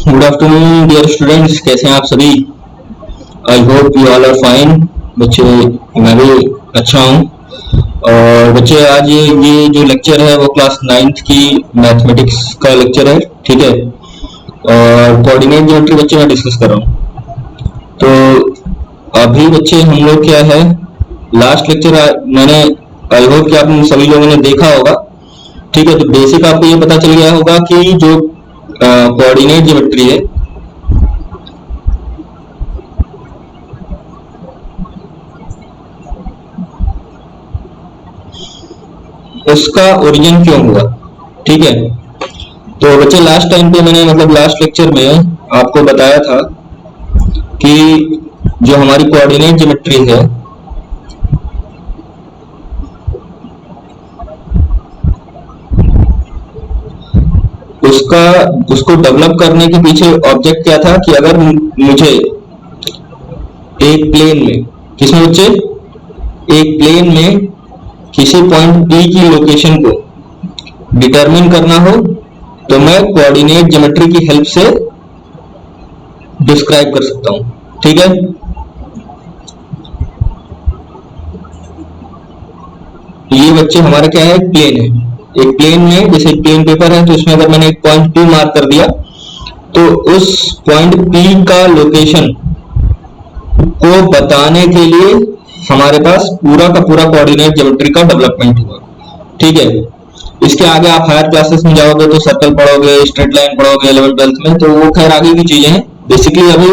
Good afternoon dear students, कैसे हैं आप सभी। I hope you all are fine. बच्चे, मैं भी अच्छा हूँ। और बच्चे, आज ये जो लेक्चर है वो क्लास 9th की मैथमेटिक्स का लेक्चर है, ठीक है। और कोऑर्डिनेट ज्योमेट्री बच्चे मैं डिस्कस कर रहा हूँ। तो अभी बच्चे हम लोग क्या है, लास्ट लेक्चर मैंने आई होप कि आप सभी लोगों ने देखा होगा, ठीक है। तो बेसिक आपको ये पता चल गया होगा कि जो कोऑर्डिनेट ज्योमेट्री है उसका ओरिजिन क्यों हुआ, ठीक है। तो बच्चे, लास्ट टाइम पे मैंने लास्ट लेक्चर में आपको बताया था कि जो हमारी कोऑर्डिनेट ज्योमेट्री है उसको डेवलप करने के पीछे ऑब्जेक्ट क्या था कि अगर मुझे एक प्लेन में, किसमें बच्चे, एक प्लेन में किसी पॉइंट P की लोकेशन को डिटरमिन करना हो तो मैं कोऑर्डिनेट ज्योमेट्री की हेल्प से डिस्क्राइब कर सकता हूं, ठीक है। ये बच्चे हमारा क्या है, प्लेन है। एक प्लेन में, जैसे एक प्लेन पेपर है, तो इसमें अगर मैंने एक पॉइंट P मार्क कर दिया तो उस पॉइंट P का लोकेशन को बताने के लिए हमारे पास पूरा का पूरा कोऑर्डिनेट ज्योमेट्री का डेवलपमेंट हुआ, ठीक है। इसके आगे आप हायर क्लासेस में जाओगे तो सर्कल पढ़ोगे, स्ट्रेट लाइन पढ़ोगे 11th-12th में, तो वो खैर आगे की चीजें हैं। बेसिकली अभी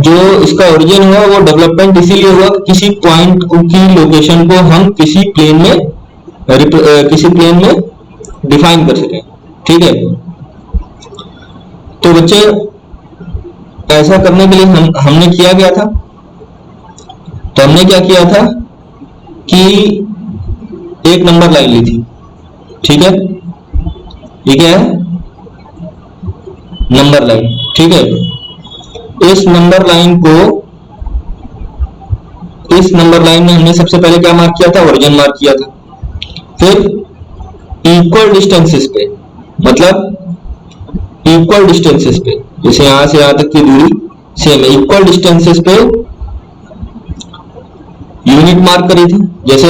जो इसका ओरिजिन हुआ वो डेवलपमेंट इसीलिए हुआ कि किसी पॉइंट की लोकेशन को हम किसी प्लेन में डिफाइन कर सकें, ठीक है। तो बच्चे, ऐसा करने के लिए हमने किया गया था, तो हमने क्या किया था कि एक नंबर लाइन ली थी, ठीक है। ये क्या है, नंबर लाइन, ठीक है। इस नंबर लाइन में हमने सबसे पहले क्या मार्क किया था, ओरिजिन मार्क किया था। फिर इक्वल डिस्टेंसेस पे, इक्वल डिस्टेंसेस पे, जैसे यहां से यहां तक की दूरी सेम है, इक्वल डिस्टेंसेस पे यूनिट मार्क करी थी। जैसे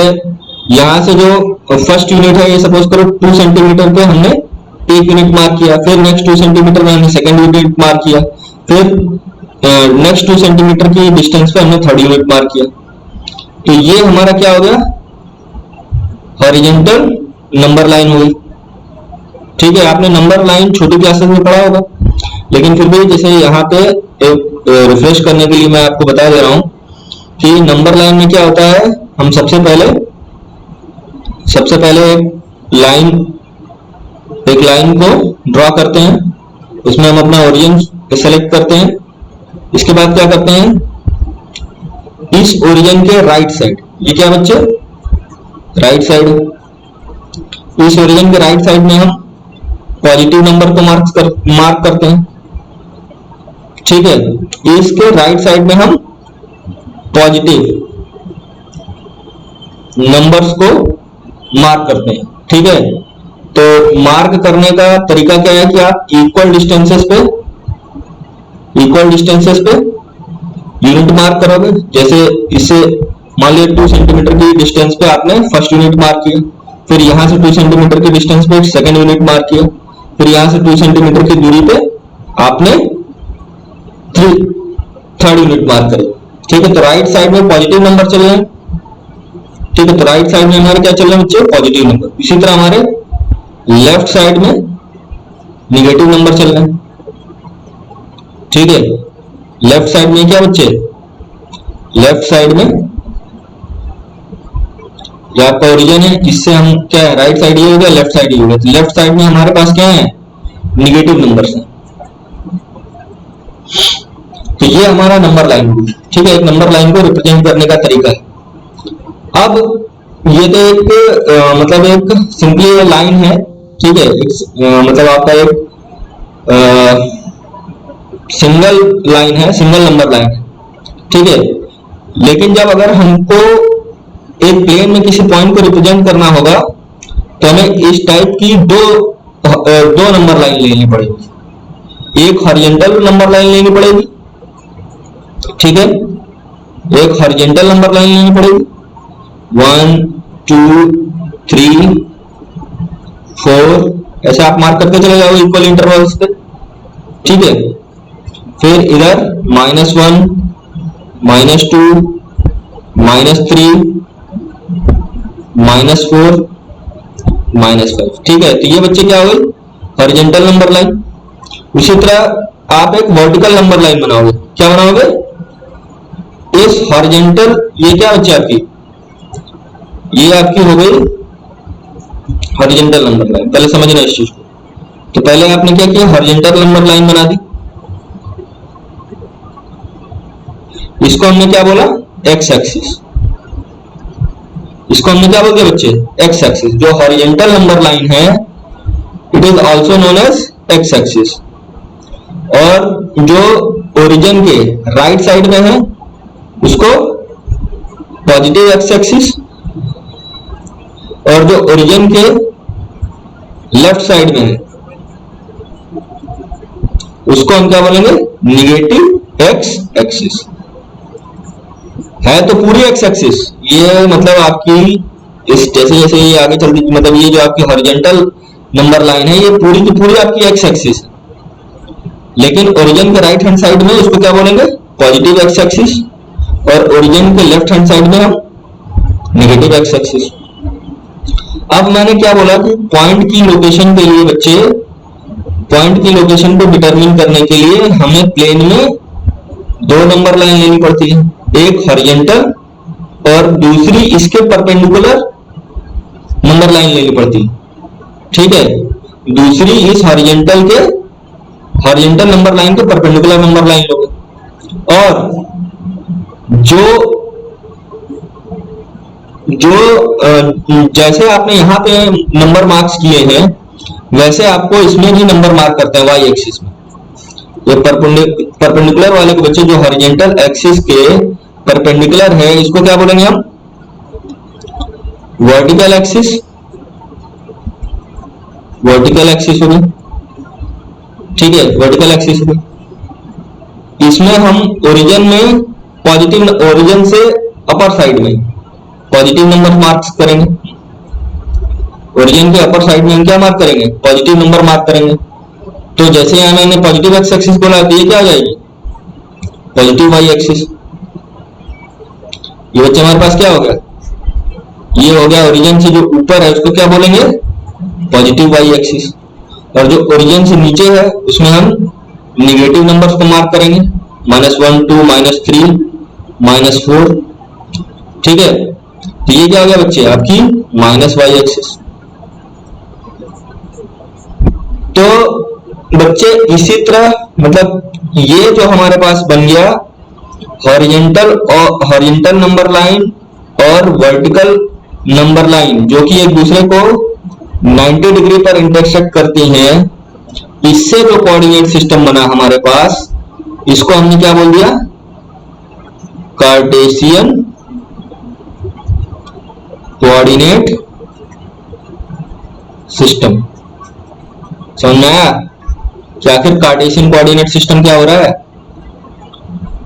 यहां से जो फर्स्ट यूनिट है, ये सपोज करो 2 सेंटीमीटर पे हमने एक यूनिट मार्क किया, फिर नेक्स्ट 2 सेंटीमीटर में हमने सेकंड यूनिट मार्क किया, फिर नेक्स्ट 2 सेंटीमीटर की डिस्टेंस पे हमने थर्ड यूनिट मार्क किया। तो ये हमारा क्या हो गया, हॉरिजॉन्टल नंबर लाइन हो गई, ठीक है। आपने नंबर लाइन छोटी क्लासेस में पढ़ा होगा, लेकिन फिर भी जैसे यहाँ पे रिफ्रेश करने के लिए मैं आपको बता दे रहा हूं कि नंबर लाइन में क्या होता है, हम सबसे पहले एक लाइन को ड्रॉ करते हैं, उसमें हम अपना ओरिजिन सेलेक्ट करते हैं। इसके बाद क्या करते हैं, इस ओरिजिन के राइट साइड, ये क्या बच्चे, राइट साइड, इस ओरिजिन के राइट साइड में हम पॉजिटिव नंबर को मार्क करते हैं, ठीक है। इसके राइट साइड में हम पॉजिटिव नंबर्स को मार्क करते हैं, ठीक है। तो मार्क करने का तरीका क्या है कि आप इक्वल डिस्टेंसेस पे यूनिट मार्क करोगे। जैसे इससे मान लिया 2 सेंटीमीटर की डिस्टेंस पे आपने फर्स्ट यूनिट मार्क किया, फिर यहां से 2 सेंटीमीटर की डिस्टेंस पे सेकंड यूनिट मार्क किया, फिर यहां से 2 सेंटीमीटर की दूरी पे आपने थर्ड यूनिट मार्क करी, ठीक है। तो राइट साइड में पॉजिटिव नंबर चल रहे हैं, ठीक है। तो राइट साइड में हमारे क्या चल रहे हैं बच्चे, पॉजिटिव नंबर। इसी तरह हमारे लेफ्ट साइड में निगेटिव नंबर चल रहे हैं, ठीक है। लेफ्ट साइड में क्या बच्चे, लेफ्ट साइड में ये आपका ओरिजिन है, इससे हम क्या है, राइट साइड ये हो गया, लेफ्ट साइड ये हो गया। तो लेफ्ट साइड में हमारे पास क्या है, निगेटिव नंबर्स हैं। तो ये हमारा नंबर लाइन हुई, ठीक है। एक नंबर लाइन को रिप्रेजेंट करने का तरीका है। अब ये तो एक एक सिंपली लाइन है, ठीक है। आपका एक सिंगल लाइन है, सिंगल नंबर लाइन है, ठीक है। लेकिन जब अगर हमको एक प्लेन में किसी पॉइंट को रिप्रेजेंट करना होगा तो हमें इस टाइप की दो नंबर लाइन लेनी पड़ेगी। एक हॉरिजॉन्टल नंबर लाइन लेनी पड़ेगी, ठीक है, एक हॉरिजॉन्टल नंबर लाइन लेनी पड़ेगी 1 2 3 4 ऐसे आप मार्क करके चले जाओ इक्वल इंटरवल्स पे, ठीक है। फिर इधर -1 -2 -3 -4 -5, ठीक है। तो ये बच्चे क्या हो गई हॉरिजॉन्टल नंबर लाइन। उसी तरह आप एक वर्टिकल नंबर लाइन बनाओगे, क्या बनाओगे, इस हॉरिजॉन्टल, ये क्या बच्चे आपकी, ये आपकी हो गई हॉरिजॉन्टल नंबर लाइन। पहले समझना इस चीज को। तो पहले आपने क्या किया, हॉरिजॉन्टल नंबर लाइन बना दी, इसको हमने क्या बोला, एक्स एक्सिस। इसको हमने क्या बोल दिया बच्चे, एक्स एक्सिस। जो हॉरिजॉन्टल नंबर लाइन है it is also known as x axis. और जो ओरिजिन के राइट साइड में है उसको पॉजिटिव एक्स एक्सिस, और जो ओरिजिन के लेफ्ट साइड में है उसको हम क्या बोलेंगे, निगेटिव एक्स एक्सिस। है तो पूरी एक्स एक्सिस, ये मतलब आपकी इस जैसे जैसे ये आगे चलती, मतलब ये जो आपकी हॉरिजॉन्टल नंबर लाइन है ये पूरी की पूरी आपकी एक्स एक्सिस है, लेकिन ओरिजिन के राइट हैंड साइड में इसको क्या बोलेंगे, पॉजिटिव एक्स एक्सिस, और ओरिजिन के लेफ्ट हैंड साइड में हम नेगेटिव एक्स एक्सिस। अब मैंने क्या बोला कि पॉइंट की लोकेशन के लिए बच्चे, पॉइंट की लोकेशन को डिटरमिन करने के लिए हमें प्लेन में दो नंबर लाइन लेनी पड़ती है, एक हॉरिजॉन्टल और दूसरी इसके परपेंडिकुलर नंबर लाइन लेनी पड़ती है, ठीक है। दूसरी इस हॉरिजॉन्टल नंबर लाइन के परपेंडिकुलर नंबर लाइन लोगे, और जैसे आपने यहाँ पे नंबर मार्क्स किए हैं वैसे आपको इसमें भी नंबर मार्क करते हैं वाई एक्सिस में। ये परपेंडिकुलर वाले के बच्चे जो हॉरिजॉन्टल एक्सिस के परपेंडिकुलर है इसको क्या बोलेंगे हम, वर्टिकल एक्सिस। वर्टिकल एक्सिस होगी, ठीक है, वर्टिकल एक्सिस होगी। इसमें हम ओरिजिन में पॉजिटिव, ओरिजिन से अपर साइड में पॉजिटिव नंबर मार्क्स करेंगे, ओरिजिन के अपर साइड में हम क्या मार्क करेंगे, पॉजिटिव नंबर मार्क करेंगे। तो जैसे यहां मैंने पॉजिटिव एक्स एक्सिस बोला तो ये क्या आ जाएगी, पॉजिटिव वाई एक्सिस। ये बच्चे हमारे पास क्या हो गया, ये हो गया ओरिजिन से जो ऊपर है उसको क्या बोलेंगे, पॉजिटिव वाई एक्सिस, और जो ओरिजिन से नीचे है उसमें हम निगेटिव नंबर्स को मार्क करेंगे, -1 2 -3 -4, ठीक है। तो ये क्या हो गया बच्चे आपकी माइनस वाई एक्सिस। तो बच्चे इसी तरह मतलब ये जो हमारे पास बन गया हॉरिजॉन्टल नंबर लाइन और वर्टिकल नंबर लाइन जो कि एक दूसरे को 90 डिग्री पर इंटरसेक्ट करती हैं, इससे जो कोऑर्डिनेट सिस्टम बना हमारे पास इसको हमने क्या बोल दिया, कार्टेशियन कोऑर्डिनेट सिस्टम। समझ में आया कि आखिर कार्टेशियन कोऑर्डिनेट सिस्टम क्या हो रहा है।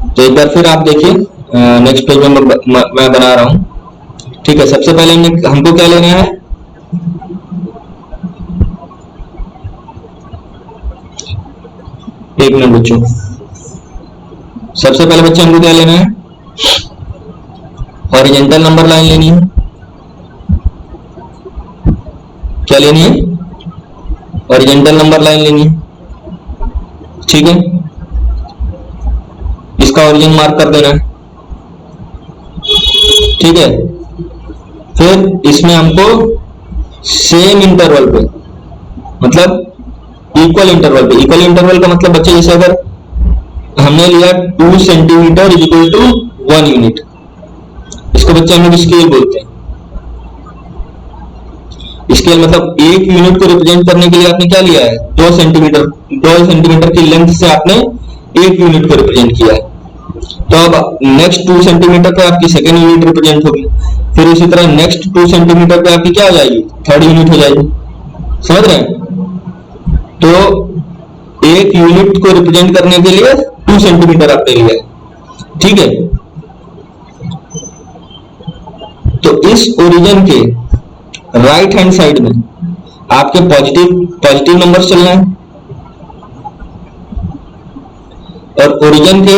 तो एक बार फिर आप देखिए नेक्स्ट पेज में मैं बना रहा हूं, ठीक है। सबसे पहले हमको क्या लेना है, एक मिनट बच्चों, सबसे पहले बच्चे हमको क्या लेना है, हॉरिजॉन्टल नंबर लाइन लेनी है। क्या लेनी है, हॉरिजॉन्टल नंबर लाइन लेनी है, ठीक है। इसका ओरिजिन मार्क कर देना है, ठीक है। फिर इसमें हमको सेम इंटरवल पे मतलब इक्वल इंटरवल पे, इक्वल इंटरवल का मतलब बच्चे जैसे अगर हमने लिया 2 centimetre is equal to 1 unit, इसको बच्चे हम लोग स्केल बोलते हैं। स्केल मतलब 1 यूनिट को रिप्रेजेंट करने के लिए आपने क्या लिया है, 2 सेंटीमीटर की लेंथ से आपने 1 यूनिट को रिप्रेजेंट किया है। तो अब नेक्स्ट 2 सेंटीमीटर पे आपकी सेकेंड यूनिट रिप्रेजेंट होगी, फिर उसी तरह नेक्स्ट 2 सेंटीमीटर पे आपकी क्या हो जाएगी, थर्ड यूनिट हो जाएगी। समझ रहे हैं। तो एक यूनिट को रिप्रेजेंट करने के लिए 2 सेंटीमीटर आपने लिया है, ठीक है। तो इस ओरिजिन के राइट हैंड साइड में आपके पॉजिटिव नंबर चल रहे हैं और ओरिजिन के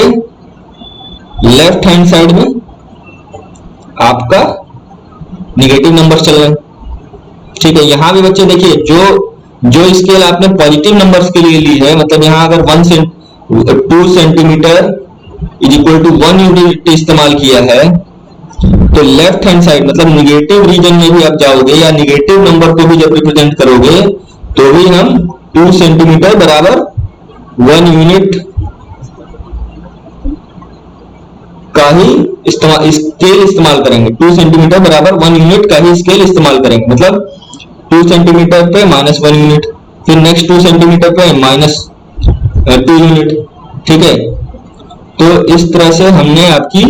लेफ्ट हैंड साइड में आपका निगेटिव नंबर चल रहे हैं, ठीक है। यहां भी बच्चे देखिए जो स्केल आपने पॉजिटिव नंबर्स के लिए ली है, मतलब यहां अगर 2 centimetre is equal to 1 unit इस्तेमाल किया है, तो लेफ्ट हैंड साइड मतलब निगेटिव रीजन में भी आप जाओगे या निगेटिव नंबर को भी जब रिप्रेजेंट करोगे तो भी हम 2 सेंटीमीटर बराबर 1 यूनिट का ही स्केल इस्तेमाल करेंगे। 2 सेंटीमीटर बराबर 1 यूनिट का ही स्केल इस्तेमाल करेंगे, मतलब 2 सेंटीमीटर पे -1 यूनिट, फिर नेक्स्ट 2 सेंटीमीटर पे -2 यूनिट, ठीक है। तो इस तरह से हमने आपकी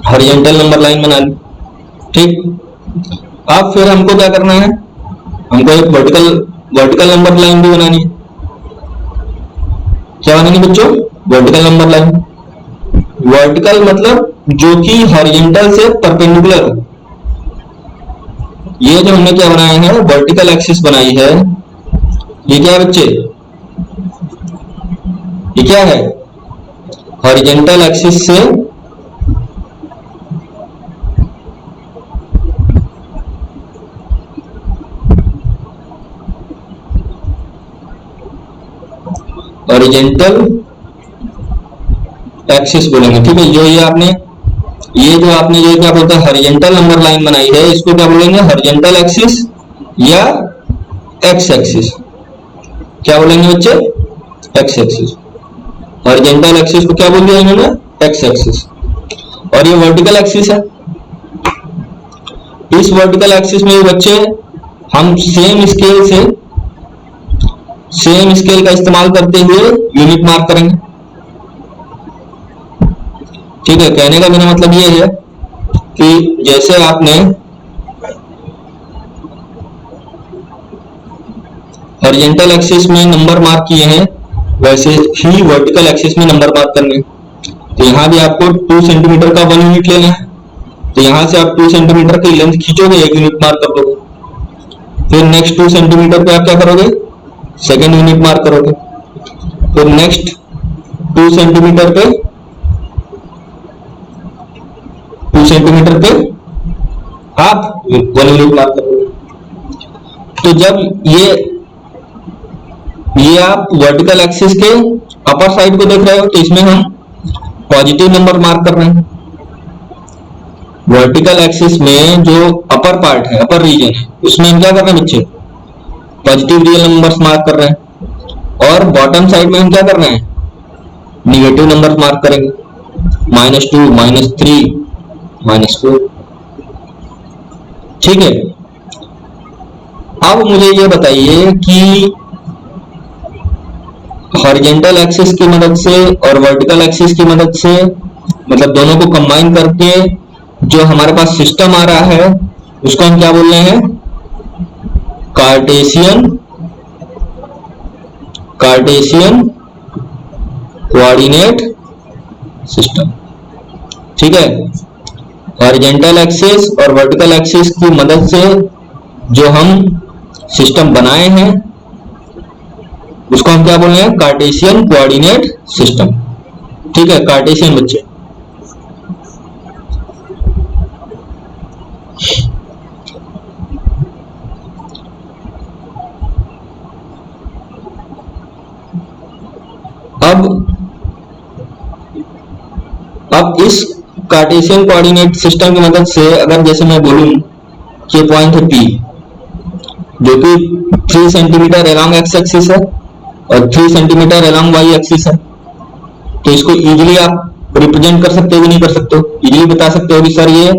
हॉरिजॉन्टल नंबर लाइन बना ली, ठीक। अब फिर हमको क्या करना है, हमको एक वर्टिकल नंबर लाइन भी बनानी है। क्या बनानी बच्चों? Vertical number line. वर्टिकल मतलब जो कि हॉरिजॉन्टल से परपेंडिकुलर हो। ये जो हमने क्या बनाया है, वर्टिकल एक्सिस बनाई है, ये क्या है बच्चे? ये क्या है? हॉरिजॉन्टल एक्सिस से हॉरिजॉन्टल एक्सिस बोलेंगे, ठीक है। जो आपने ये क्या बोलते हैं, हॉरिजॉन्टल नंबर लाइन बनाई है, इसको क्या बोलेंगे? हॉरिजॉन्टल एक्सिस या एक्स एक्सिस। क्या बोलेंगे बच्चे? X axis. हॉरिजॉन्टल एक्सिस को क्या बोल दिया इन्होंने? X axis. और ये वर्टिकल एक्सिस है। इस वर्टिकल एक्सिस में बच्चे हम सेम स्केल का इस्तेमाल करते हुए यूनिट मार्क करेंगे, ठीक है। कहने का मेरा मतलब ये है कि जैसे आपने हॉरिजॉन्टल एक्सिस में नंबर मार्क किए हैं, वैसे ही वर्टिकल एक्सिस में नंबर मार्क करने। तो यहां भी आपको 2 सेंटीमीटर का 1 यूनिट लेना है, तो यहां से आप 2 सेंटीमीटर की लेंथ खींचोगे, 1 यूनिट मार्क कर दोगे। फिर नेक्स्ट 2 सेंटीमीटर पे आप क्या करोगे? सेकेंड यूनिट मार्क करोगे। फिर नेक्स्ट 2 सेंटीमीटर पे आप 1 यूनिट मार्क करोगे। तो जब ये आप वर्टिकल एक्सिस के अपर साइड को देख रहे हो, तो इसमें हम पॉजिटिव नंबर मार्क कर रहे हैं। वर्टिकल एक्सिस में जो अपर पार्ट है, अपर रीजन है, उसमें हम क्या कर रहे हैं बच्चे? पॉजिटिव रियल नंबर्स मार्क कर रहे हैं। और बॉटम साइड में हम क्या कर रहे हैं? निगेटिव नंबर्स मार्क करेंगे, -2, -3, -4, ठीक है। अब मुझे ये बताइए कि हॉरिजॉन्टल एक्सिस की मदद से और वर्टिकल एक्सिस की मदद से, मतलब दोनों को कंबाइन करके जो हमारे पास सिस्टम आ रहा है, उसको हम क्या बोल रहे हैं? कार्टेशियन कोऑर्डिनेट सिस्टम, ठीक है। हॉरिजॉन्टल एक्सिस और वर्टिकल एक्सिस की मदद से जो हम सिस्टम बनाए हैं, उसको हम क्या बोल रहे हैं? कार्टेशियन कोऑर्डिनेट सिस्टम, ठीक है। कार्टेशियन बच्चे, अब इस कार्टेशियन कोऑर्डिनेट सिस्टम की मदद से अगर जैसे मैं बोलूं कि पॉइंट है P, जो कि 3 सेंटीमीटर अलोंग एक्स एक्सिस है और 3 सेंटीमीटर अलोंग वाई एक्सिस है, तो इसको इजीली आप रिप्रेजेंट कर सकते हो कि नहीं कर सकते हो? इजीली बता सकते हो कि सर ये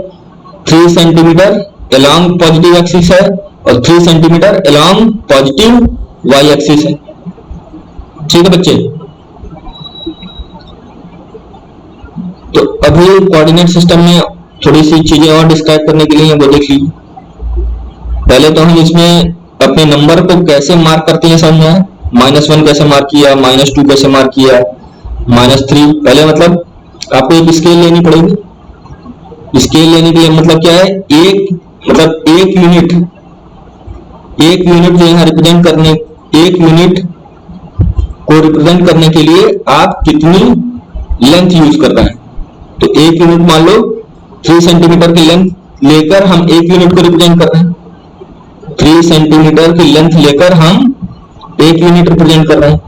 3 सेंटीमीटर अलोंग पॉजिटिव एक्सिस है और 3 centimetre along positive y axis है, ठीक है बच्चे। तो अभी कोऑर्डिनेट सिस्टम में थोड़ी सी चीजें और डिस्क्राइब करने के लिए वो देख लीजिए। पहले तो हम इसमें अपने नंबर को कैसे मार्क करते हैं समझना है। -1 कैसे मार्क किया, -2 कैसे मार्क किया, -3। पहले मतलब आपको एक स्केल लेनी पड़ेगी। स्केल लेने के लिए मतलब क्या है, एक यूनिट जो यहाँ रिप्रेजेंट करने, एक यूनिट को रिप्रेजेंट करने के लिए आप कितनी लेंथ यूज कर रहे हैं। तो एक यूनिट मान लो 3 सेंटीमीटर की लेंथ लेकर हम एक यूनिट को रिप्रेजेंट कर रहे हैं। 3 सेंटीमीटर की लेंथ लेकर हम एक यूनिट रिप्रेजेंट कर रहे हैं।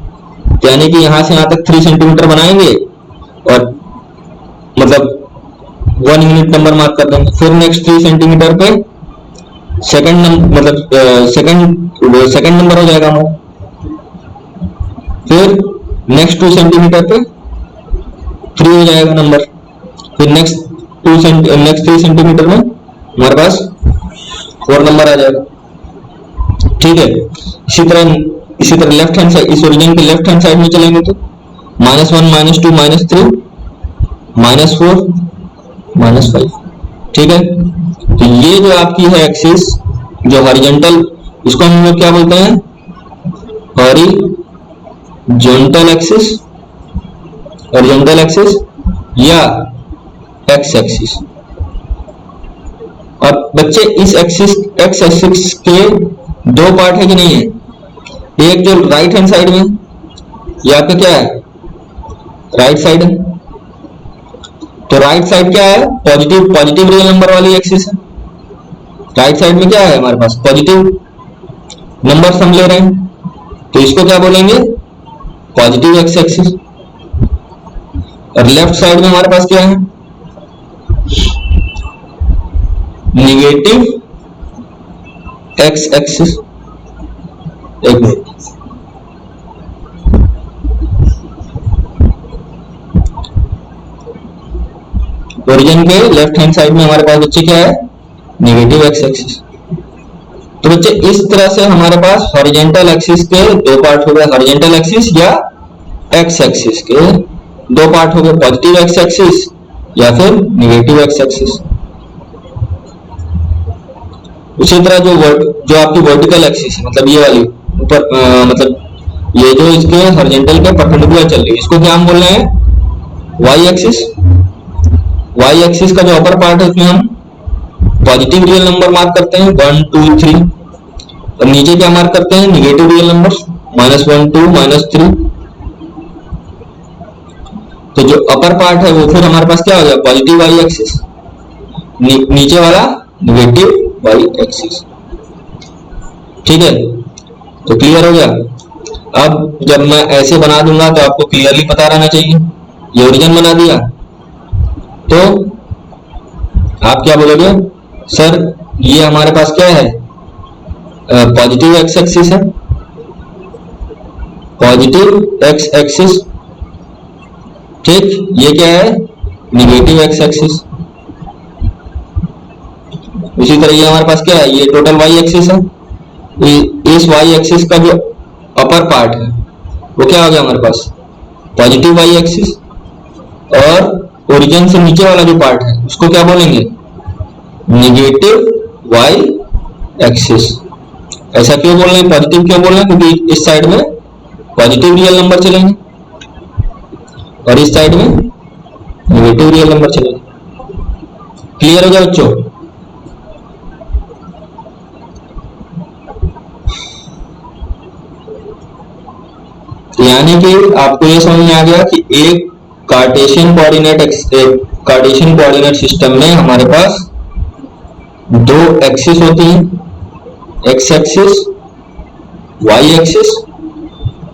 यानी कि यहां से यहां तक 3 सेंटीमीटर बनाएंगे और मतलब 1 यूनिट नंबर मार्क कर देंगे। फिर नेक्स्ट 3 सेंटीमीटर पे सेकंड नंबर हो जाएगा हमारा। फिर नेक्स्ट 2 सेंटीमीटर पे 3 हो जाएगा नंबर। फिर नेक्स्ट 3 सेंटीमीटर में हमारे पास 4 नंबर आ जाएगा। ठीक है। इसी तरह लेफ्ट हैंड साइड, इस ओरिजिन के लेफ्ट हैंड साइड में चलेंगे तो -1, -2, -3, -4, -5। ठीक है। तो ये जो आपकी है एक्सिस, जो हॉरिजॉन्टल, इसको हम लोग क्या बोलते हैं, हॉरिजॉन्टल एक्सिस या एक्स एक्सिस। अब बच्चे इस एक्सिस, एक्स एक्सिस के 2 पार्ट है कि नहीं है। एक जो राइट हैंड साइड में, ये आपका क्या है, राइट साइड है। तो राइट साइड क्या है, पॉजिटिव रियल नंबर वाली एक्सिस है। राइट साइड में क्या है हमारे पास, पॉजिटिव नंबर हम ले रहे हैं, तो इसको क्या बोलेंगे, पॉजिटिव एक्स एक्सिस। और लेफ्ट साइड में हमारे पास क्या है, निगेटिव एक्स एक्सिस। एक मिनट, ओरिजिन के लेफ्ट हैंड साइड में हमारे पास बच्चे क्या है, नेगेटिव एक्स एक्सिस। तो बच्चे इस तरह से हमारे पास हॉरिजॉन्टल एक्सिस के 2 पार्ट हो गए, हॉरिजॉन्टल एक्सिस या एक्स एक्सिस के 2 पार्ट हो गए, पॉजिटिव एक्स एक्सिस या फिर नेगेटिव एक्स एक्सिस। उसी तरह जो आपकी वर्टिकल एक्सिस है, मतलब ये वाली ऊपर, मतलब ये जो इसके हॉरिजॉन्टल के परपेंडिकुलर चल रही है, इसको क्या हम बोल रहे हैं, वाई एक्सिस। वाई एक्सिस का जो अपर पार्ट है उसमें हम पॉजिटिव रियल नंबर मार्क करते हैं 1, 2, 3, और नीचे क्या मार्क करते हैं, निगेटिव रियल नंबर -1, 2, -3। तो जो अपर पार्ट है वो फिर हमारे पास क्या हो गया, पॉजिटिव वाई एक्सिस, नीचे वाला निगेटिव वाई एक्सिस। ठीक है, तो क्लियर हो गया। अब जब मैं ऐसे बना दूंगा तो आपको क्लियरली पता रहना चाहिए। ये ओरिजिन बना दिया तो आप क्या बोलोगे, सर ये हमारे पास क्या है, पॉजिटिव एक्स एक्सिस है, पॉजिटिव एक्स एक्सिस। ठीक, ये क्या है, निगेटिव एक्स एक्सिस। इसी तरह ये हमारे पास क्या है, ये टोटल वाई एक्सिस है। इस वाई एक्सिस का जो अपर पार्ट है वो क्या हो गया हमारे पास, पॉजिटिव वाई एक्सिस, और ओरिजिन से नीचे वाला जो पार्ट है उसको क्या बोलेंगे, नेगेटिव वाई एक्सिस। ऐसा क्यों बोल रहे हैं, पॉजिटिव क्यों बोल रहे हैं, क्योंकि इस साइड में पॉजिटिव रियल नंबर चलेंगे और इस साइड में नेगेटिव रियल नंबर चलेंगे। क्लियर हो गया बच्चों। यानी कि आपको ये समझ में आ गया कि एक कार्टेशियन कोऑर्डिनेट सिस्टम में हमारे पास 2 एक्सिस होती हैं, एक्स एक्सिस, वाई एक्सिस।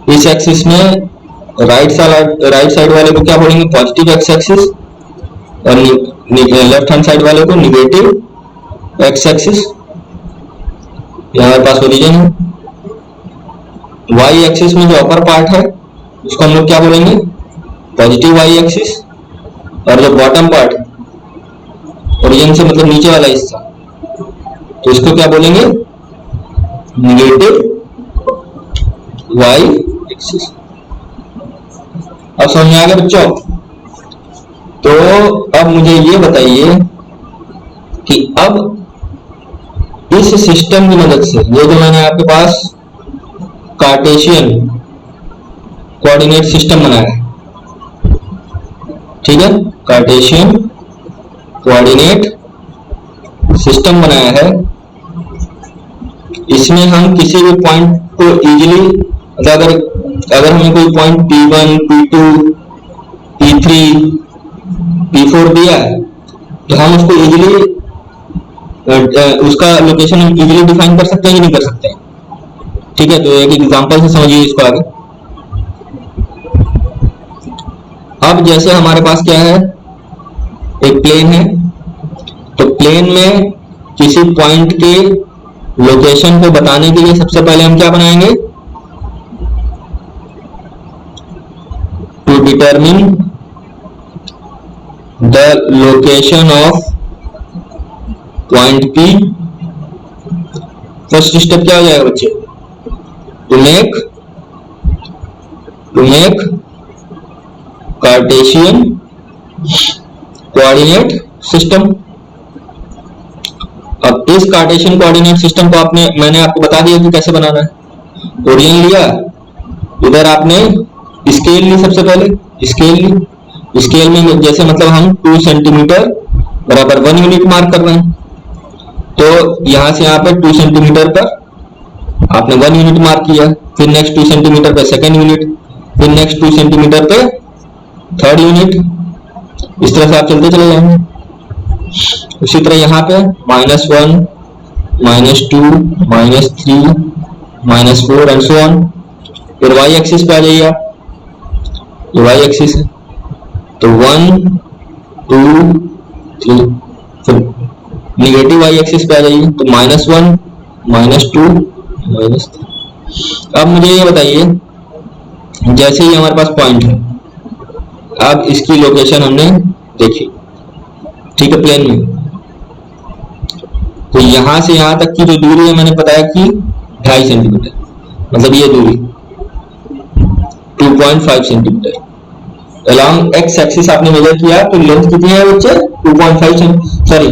इस एक्सिस में राइट साइड वाले को क्या बोलेंगे, पॉजिटिव एक्स एक्सिस, और लेफ्ट हैंड साइड वाले को निगेटिव एक्स एक्सिस। हमारे पास ओरिजिन है। वाई एक्सिस में जो अपर पार्ट है उसको हम लोग क्या बोलेंगे, पॉजिटिव वाई एक्सिस, और जो बॉटम पार्ट ओरिजिन से मतलब नीचे वाला हिस्सा, तो इसको क्या बोलेंगे, निगेटिव वाई एक्सिस। अब समझ में आ गया बच्चों। तो अब मुझे ये बताइए कि अब इस सिस्टम की मदद से, ये जो मैंने आपके पास कार्टेशियन कोऑर्डिनेट सिस्टम बनाया है, ठीक है, कार्टेशियन कोऑर्डिनेट सिस्टम बनाया है। इसमें हम किसी भी पॉइंट को इजीली, अगर हमें कोई point P1, P2, P3, P4 दिया है तो हम उसको इजीली उसका लोकेशन हम इजीली डिफाइन कर सकते हैं कि नहीं कर सकते हैं, ठीक है। तो एक एग्जांपल से समझिए इसको आगे। अब जैसे हमारे पास क्या है, एक प्लेन है, तो प्लेन में किसी पॉइंट के लोकेशन को बताने के लिए सबसे पहले हम क्या बनाएंगे, to determine the location of point P। First step क्या हो जाएगा बच्चे, to make Cartesian coordinate system. अब इस कार्टेशियन कोऑर्डिनेट सिस्टम को मैंने आपको बता दिया कि कैसे बनाना है। ओरिजिन लिया, इधर आपने स्केल ली, सबसे पहले स्केल ली। स्केल में जैसे मतलब हम 2 सेंटीमीटर बराबर 1 यूनिट मार्क कर रहे हैं, तो यहां से यहाँ पे 2 सेंटीमीटर पर आपने 1 यूनिट मार्क किया, फिर नेक्स्ट 2 सेंटीमीटर पे 2nd यूनिट, फिर नेक्स्ट 2 सेंटीमीटर पे 3rd यूनिट। इस तरह से आप चलते चले जाएंगे। उसी तरह यहाँ पे -1, -2, -3, -4 एंड सो ऑन। फिर y एक्सिस पे आ जाइए आप, ये y एक्सिस है, तो 1, 2, 3, फिर निगेटिव y एक्सिस पे आ जाइए, तो -1, -2, -3। अब मुझे ये बताइए, जैसे ही हमारे पास पॉइंट है, अब इसकी लोकेशन हमने देखी, ठीक है, प्लेन में, तो यहां से यहां तक की जो दूरी है मैंने बताया कि 2.5 सेंटीमीटर, मतलब ये दूरी 2.5 सेंटीमीटर। अलॉन्ग एक्स एक्सिस आपने मेजर किया तो लेंथ कितनी है बच्चे, 2.5 सॉरी,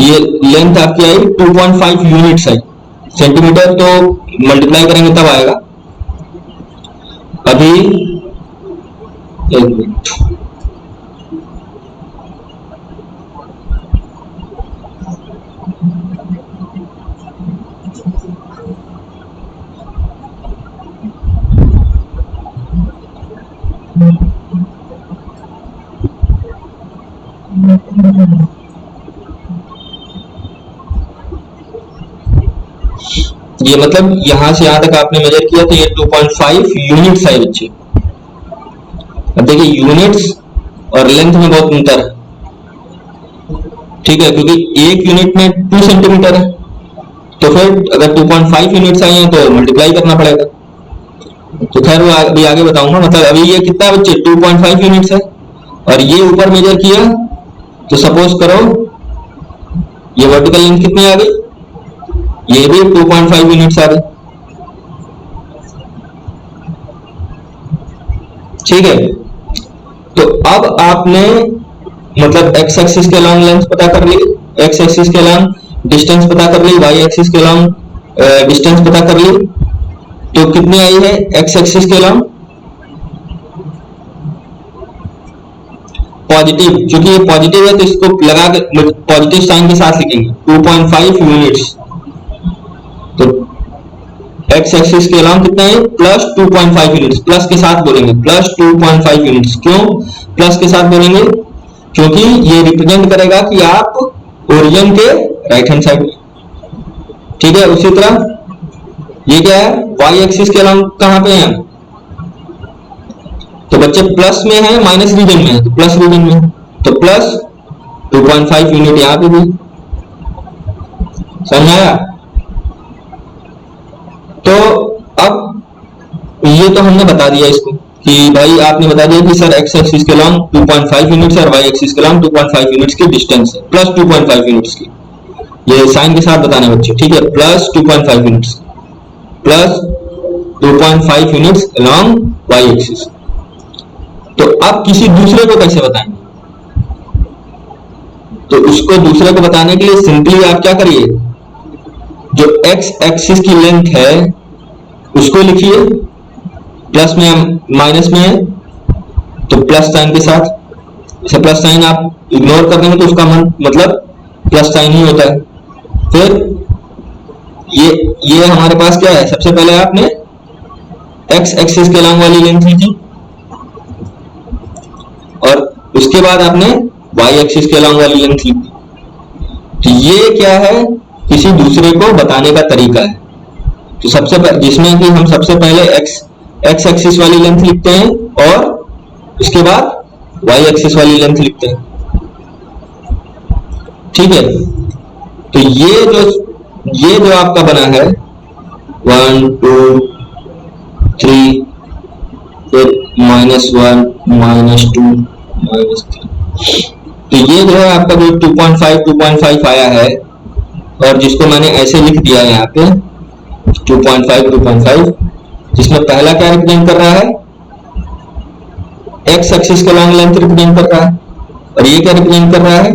ये लेंथ आपकी आई 2.5 यूनिट्स है। सेंटीमीटर तो मल्टीप्लाई करेंगे तब आएगा। अभी एक मिनट, ये मतलब यहां से यहां तक आपने मेजर किया तो ये 2.5 यूनिट्स है बच्चे। अब देखिए यूनिट्स और लेंथ में बहुत अंतर है, ठीक है, क्योंकि एक यूनिट में 2 सेंटीमीटर है, तो फिर अगर 2.5 यूनिट्स आई हैं तो मल्टीप्लाई करना पड़ेगा। तो खैर वो अभी आगे बताऊंगा। मतलब अभी ये कितना है बच्चे, 2.5 यूनिट्स है, और ये ऊपर मेजर किया तो सपोज करो ये वर्टिकल लेंथ कितनी आ गई, ये भी 2.5 यूनिट्स आ गई, ठीक है। तो अब आपने मतलब एक्स एक्सिस के अलॉन्ग लेंथ पता कर ली, एक्स एक्सिस के अलॉन्ग डिस्टेंस पता कर ली, वाई एक्सिस के अलॉन्ग डिस्टेंस पता कर ली, तो कितनी आई है एक्स एक्सिस के अलॉन्ग, पॉजिटिव, क्योंकि ये पॉजिटिव है तो इसको लगा के पॉजिटिव साइन के साथ लिखेंगे 2.5 यूनिट्स। तो एक्स एक्सिस के अलॉन्ग कितना है, प्लस 2.5 यूनिट्स, प्लस के साथ बोलेंगे प्लस 2.5 यूनिट्स। क्यों प्लस के साथ बोलेंगे, क्योंकि ये रिप्रेजेंट करेगा कि आप ओरिजिन के राइट हैंड साइड में, ठीक है। उसी तरह ये क्या है, वाई एक्सिस के अलॉन्ग कहां पे है, तो बच्चे प्लस में है माइनस रीजन में है, तो प्लस रीजन में है, तो प्लस 2.5 यूनिट यहां पे भी। समझ आया। तो अब ये तो हमने बता दिया इसको कि भाई आपने बता दिया कि सर एक्स एक्सिस के लॉन्ग 2.5 यूनिट्स और वाई एक्सिस के लॉन्ग 2.5 यूनिट्स की डिस्टेंस है, प्लस 2.5 यूनिट्स की, ये साइन के साथ बताने बच्चे, ठीक है, plus 2.5 units plus 2.5 units along y axis. तो अब किसी दूसरे को कैसे बताएंगे, तो उसको दूसरे को बताने के लिए सिंपली आप क्या करिए, जो एक्स एक्सिस की लेंथ है उसको लिखिए, प्लस में माइनस में है तो प्लस साइन के साथ, इसे प्लस साइन आप इग्नोर कर देंगे तो उसका मतलब प्लस साइन ही होता है। फिर ये हमारे पास क्या है, सबसे पहले आपने एक्स एक्सिस के अलॉन्ग वाली लेंथ ली थी और उसके बाद आपने वाई एक्सिस के अलॉन्ग वाली लेंथ ली। तो ये क्या है, किसी दूसरे को बताने का तरीका है। तो सबसे जिसमें कि हम सबसे पहले एक्स एक्सिस वाली लेंथ लिखते हैं और उसके बाद वाई एक्सिस वाली लेंथ लिखते हैं, ठीक है। तो ये जो आपका बना है 1 2 3 फिर -1 -2 -3, तो ये जो है आपका जो 2.5 आया है और जिसको मैंने ऐसे लिख दिया है यहाँ पे 2.5, जिसमें पहला क्या रिप्रेजेंट कर रहा है, एक्स एक्सिस के लॉन्ग लेंथ रिप्रेजेंट कर रहा है और ये क्या रिप्रेजेंट कर रहा है,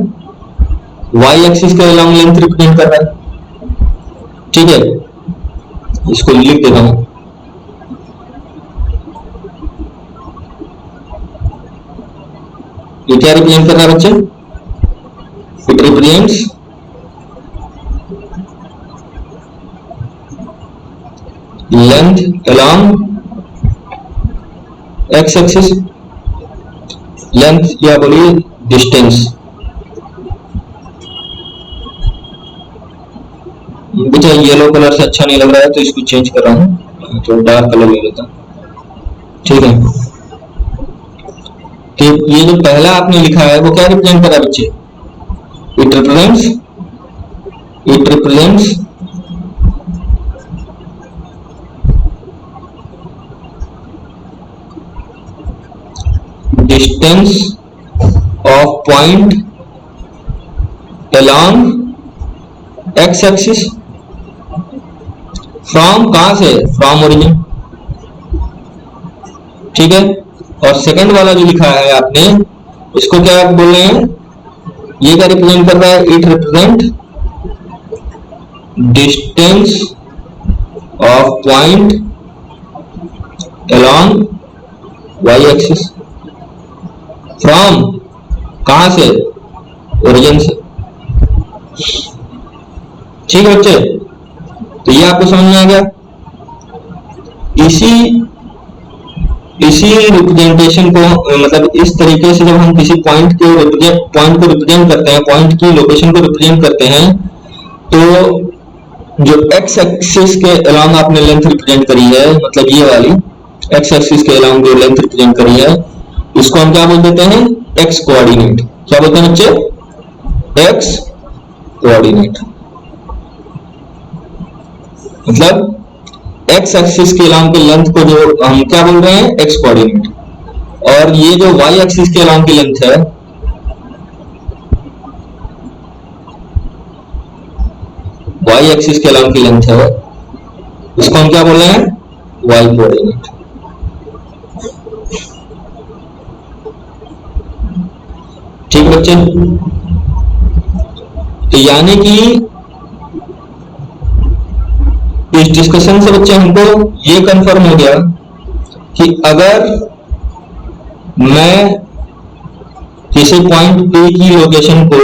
वाई एक्सिस के लॉन्ग लेंथ रिप्रेजेंट कर रहा है, ठीक है। इसको लिख देता हूं, ये क्या रिप्रेजेंट कर रहा है बच्चे, it represents length along x axis, length या बोलिए डिस्टेंस। मुझे येलो कलर से अच्छा नहीं लग रहा है तो इसको चेंज कर रहा हूं, तो डार्क कलर ले लेता हूं, ठीक है। तो ये जो पहला आपने लिखा है वो क्या रिप्रेजेंट कर रहा है बच्चे, it represents distance of point along x axis from, कहां से, फ्रॉम ओरिजिन, ठीक है। और सेकंड वाला जो लिखा है आपने, इसको क्या आप बोल रहे हैं, ये क्या रिप्रेजेंट कर रहा है, it represent distance of point along y axis from, कहां से, ओरिजिन से, ठीक है बच्चे। तो ये आपको समझ में आ गया। इसी रिप्रेजेंटेशन को, मतलब इस तरीके से जब हम किसी पॉइंट को रिप्रेजेंट करते हैं, पॉइंट की लोकेशन को रिप्रेजेंट करते हैं, तो जो एक्स एक्सिस के अलॉन्ग आपने लेंथ रिप्रेजेंट करी है, मतलब ये वाली एक्स एक्सिस के अलॉन्ग जो लेंथ रिप्रेजेंट करी है, इसको हम क्या बोल देते हैं, एक्स कोऑर्डिनेट। क्या बोलते हैं बच्चे, एक्स कोऑर्डिनेट, मतलब एक्स एक्सिस के अलॉन्ग की लेंथ को जो हम क्या बोल रहे हैं, एक्स कोऑर्डिनेट। और ये जो वाई एक्सिस के अलॉन्ग की लेंथ है, वाई एक्सिस के अलॉन्ग की लेंथ है, इसको हम क्या बोल रहे हैं, वाई कोऑर्डिनेट, ठीक बच्चे। तो यानी कि इस डिस्कशन से बच्चे हमको ये कंफर्म हो गया कि अगर मैं किसी पॉइंट P की लोकेशन को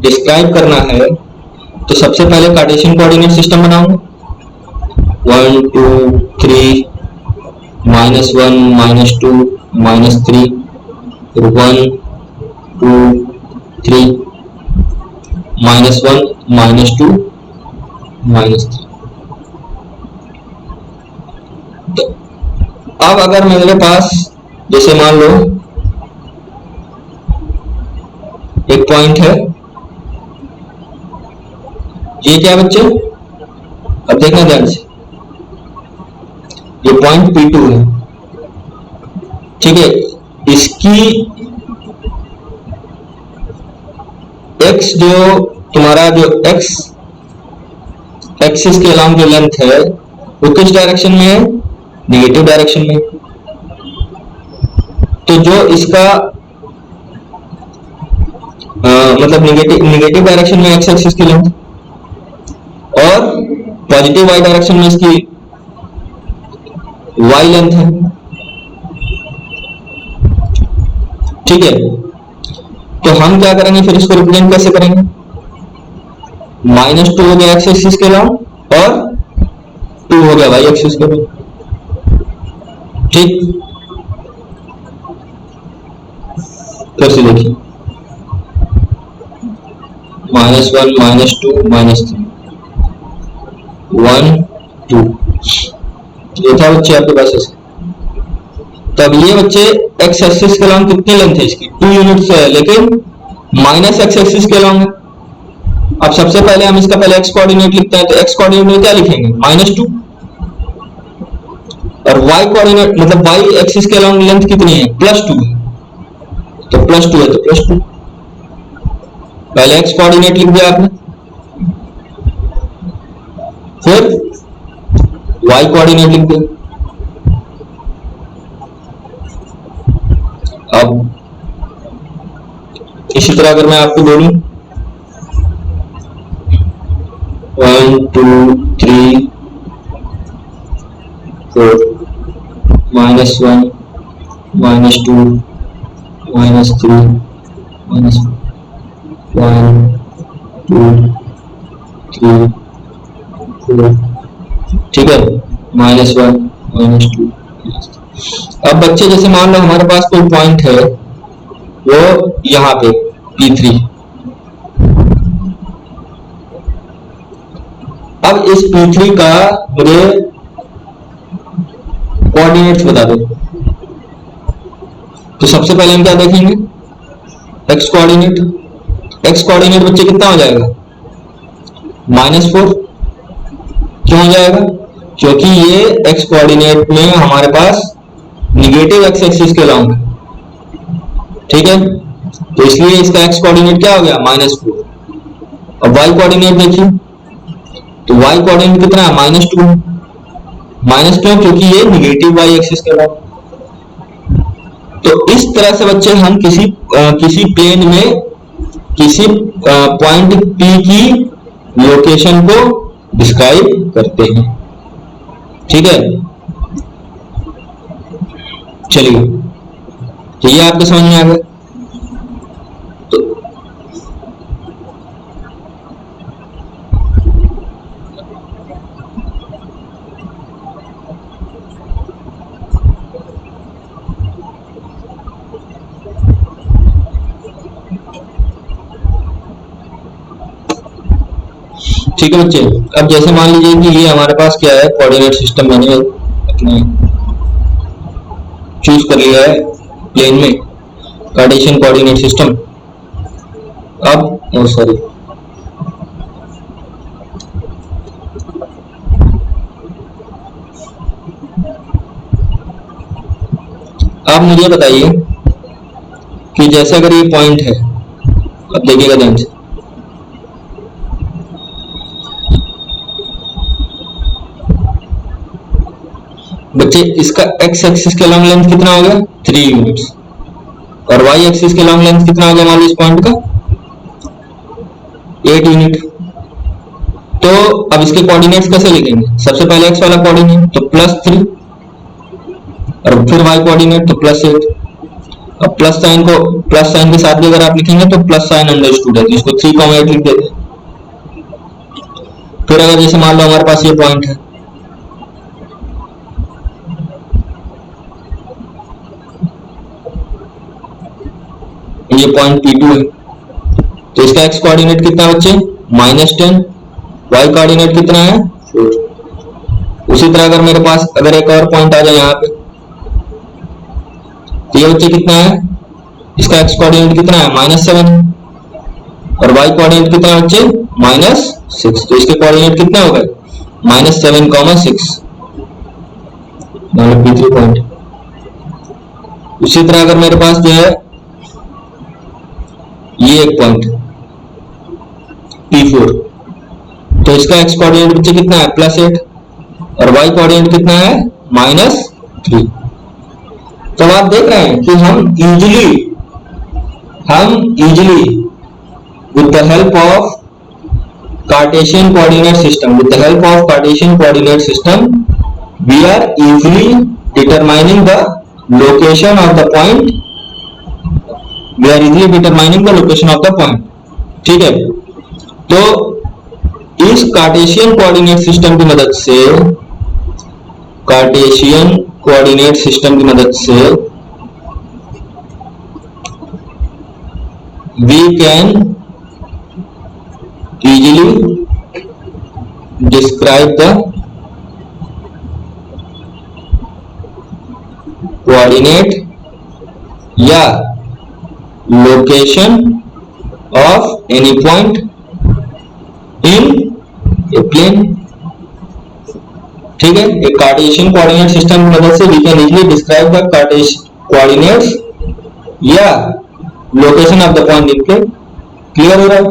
डिस्क्राइब करना है तो सबसे पहले कार्टेशियन कोऑर्डिनेट सिस्टम बनाऊंगा, 1 2 3 -1 -2 -3, फिर 1 2 3 -1 -2 -3। तो अब अगर मेरे पास जैसे मान लो एक पॉइंट है, ये क्या बच्चे, अब देखना ध्यान से, ये पॉइंट P2 है, ठीक है। इसकी x जो तुम्हारा जो x एक्सिस के अलॉन्ग जो लेंथ है वो किस डायरेक्शन में है, नेगेटिव डायरेक्शन में। तो जो इसका मतलब नेगेटिव डायरेक्शन में एक्स एक्सिस की लेंथ और पॉजिटिव वाई डायरेक्शन में इसकी वाई लेंथ है, ठीक है, तो हम क्या करेंगे फिर इसको रिप्रेजेंट कैसे करेंगे? -2 हो गया एक्स एक्सिस के लॉन्ग और 2 हो गया वाई एक्सिस के लॉन्ग। ठीक, फिर से देखिए -1 -2 -3 1 2 ये था बच्चे आपके पास ऐसे। तब ये बच्चे एक्स एक्सिस के लॉन्ग कितनी लेंथ है इसकी? 2 यूनिट्स है, लेकिन माइनस एक्स एक्सिस के लॉन्ग है। अब सबसे पहले हम इसका पहले एक्स कोऑर्डिनेट लिखते हैं, तो एक्स कोऑर्डिनेट में क्या लिखेंगे? -2, और वाई कोऑर्डिनेट मतलब वाई एक्सिस के लॉन्ग लेंथ कितनी है? +2 है, तो +2 है तो +2। पहले एक्स कोऑर्डिनेट लिख दिया आपने, फिर वाई कोऑर्डिनेट लिख दिया। अब इसी तरह अगर मैं आपको बोलूं 1 2 3 4 -1 -2 -3 -1 2 3 4, ठीक है, -1 -2। अब बच्चे जैसे मान लो हमारे पास कोई पॉइंट है वो यहाँ पे P3। अब इस P3 का मुझे कोऑर्डिनेट्स बता दो। तो सबसे पहले हम क्या देखेंगे? X coordinate. एक्स कोऑर्डिनेट बच्चे कितना हो जाएगा? -4। क्यों हो जाएगा? क्योंकि ये एक्स कोऑर्डिनेट में हमारे पास निगेटिव एक्स एक्सिस के लॉन्ग है, ठीक है, तो इसलिए इसका एक्स कोऑर्डिनेट क्या हो गया? -4। अब वाई कोऑर्डिनेट देखिए, तो वाई कोऑर्डिनेट कितना है? -2। -2 क्योंकि ये निगेटिव वाई एक्सिस के लॉन्ग। तो इस तरह से बच्चे हम किसी प्लेन में किसी पॉइंट P की लोकेशन को डिस्क्राइब करते हैं, ठीक है। चलिए, तो ये आपको समझ में आ गया। तो ठीक है बच्चे, अब जैसे मान लीजिए कि ये हमारे पास क्या है, कोऑर्डिनेट सिस्टम मैंने अपने चूज कर लिया है प्लेन में, कार्टेशियन कोऑर्डिनेट सिस्टम। अब सॉरी, अब मुझे बताइए कि जैसे अगर ये पॉइंट है, अब देखिएगा ध्यान से, बच्चे इसका एक्स एक्सिस के लॉन्ग लेंथ कितना हो गया? 3 यूनिट्स, और वाई एक्सिस के लॉन्ग लेंथ कितना हो गया मान लीजिए इस पॉइंट का? 8 यूनिट। तो अब इसके कोऑर्डिनेट्स कैसे लिखेंगे? सबसे पहले एक्स वाला कोऑर्डिनेट तो +3, और फिर वाई कोऑर्डिनेट तो +8। अब प्लस साइन के साथ भी अगर आप लिखेंगे तो प्लस साइन अंडरस्टूड है, तो इसको 3,8 लिख देते। फिर अगर जैसे मान लो हमारे पास ये पॉइंट है, ये पॉइंट P2 है, तो इसका एक्स कोऑर्डिनेट कितना है बच्चे? -10। वाई कोऑर्डिनेट कितना है? 4। उसी तरह अगर मेरे पास अगर एक और पॉइंट आ जाए यहाँ पे, तो ये बच्चे कितना है? इसका एक्स कोऑर्डिनेट कितना है? -7, और वाई कोऑर्डिनेट कितना है बच्चे? -6। तो इसके कोऑर्डिनेट कितने हो गए? -7, 6, मतलब P3 पॉइंट। उसी तरह अगर मेरे पास जो है ये एक पॉइंट P4, तो इसका एक्स कोऑर्डिनेट बच्चे कितना है? +8, और वाई कोऑर्डिनेट कितना है? -3। तो आप देख रहे हैं कि हम easily with the help of Cartesian coordinate system, we are easily determining the location of the point we are easily determining the location of the point. ठीक है, तो इस कार्टेशियन कोऑर्डिनेट सिस्टम की मदद से, कार्टेशियन कोऑर्डिनेट सिस्टम की मदद से we can easily describe the coordinate या location of any point in a plane। ठीक है, एक कार्टेशियन कोऑर्डिनेट सिस्टम की मदद से we can easily describe the Cartesian coordinates या location of the point in plane. Clear हो रहा है?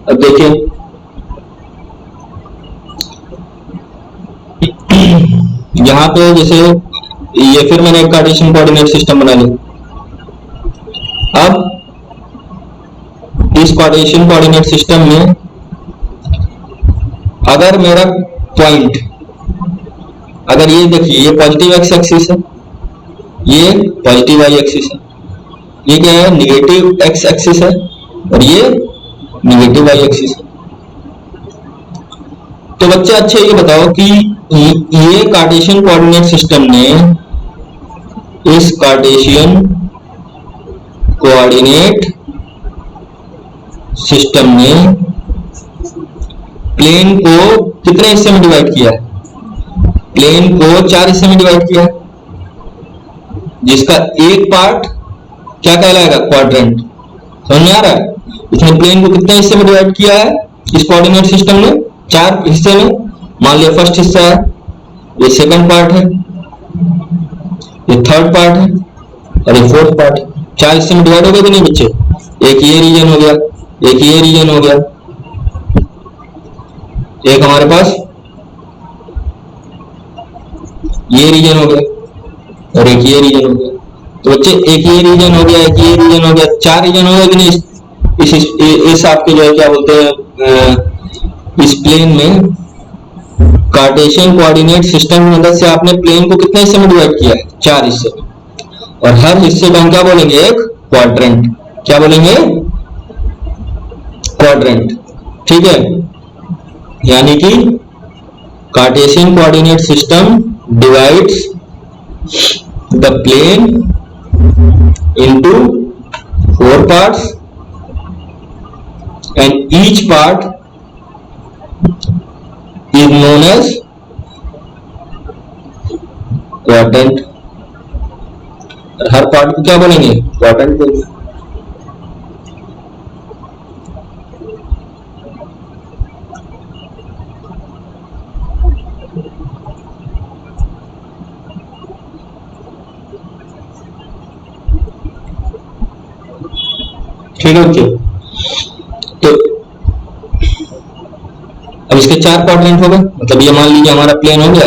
अब देखिए, यहां पे जैसे ये फिर मैंने एक कार्टेशियन कोऑर्डिनेट सिस्टम बना लिया। अब इस कार्टेशियन कोऑर्डिनेट सिस्टम में अगर मेरा पॉइंट, अगर ये देखिए ये पॉजिटिव एक्स एक्सिस है, ये पॉजिटिव वाई एक्सिस है, ये क्या है निगेटिव एक्स एक्सिस है और ये निगेटिव वाई एक्सिस है। तो बच्चे अच्छा ये बताओ कि ये कार्टेशियन कोऑर्डिनेट सिस्टम ने, इस कार्टेशियन कोऑर्डिनेट सिस्टम ने प्लेन को कितने हिस्से में डिवाइड किया है? प्लेन को 4 हिस्से में डिवाइड किया है, जिसका एक पार्ट क्या कहलाएगा? क्वाड्रेंट। समझ में आ रहा है? इसने प्लेन को कितने हिस्से में डिवाइड किया है इस कोऑर्डिनेट सिस्टम ने? 4 हिस्से में। मान लिया फर्स्ट हिस्सा है, ये सेकंड पार्ट है, ये थर्ड पार्ट है और ये फोर्थ पार्ट है। 4 हिस्से में डिवाइड हो गए कि नहीं बच्चे? एक ये रीजन हो गया, एक ये रीजन हो गया, एक हमारे पास ये रीजन हो गया और एक ये रीजन हो गया। तो बच्चे एक ये रीजन हो गया, एक ये रीजन हो गया, 4 रीजन हो गया कि नहीं? इस आपके जो है क्या बोलते हैं, इस प्लेन में कार्टेशियन कोऑर्डिनेट सिस्टम की मदद से आपने प्लेन को कितने हिस्से में डिवाइड किया है? 4 हिस्से में। और हर हिस्से को हम क्या बोलेंगे? एक क्वाड्रेंट। क्या बोलेंगे? क्वाड्रेंट। ठीक है, यानी कि Cartesian coordinate system divides the plane into 4 parts and each part is known as quadrant। हर पार्ट को क्या बोलेंगे? क्वाड्रेंट बोलेंगे। ठीक है बच्चों, तो अब इसके 4 क्वाड्रेंट हो गए। मतलब ये मान लीजिए हमारा प्लेन हो गया,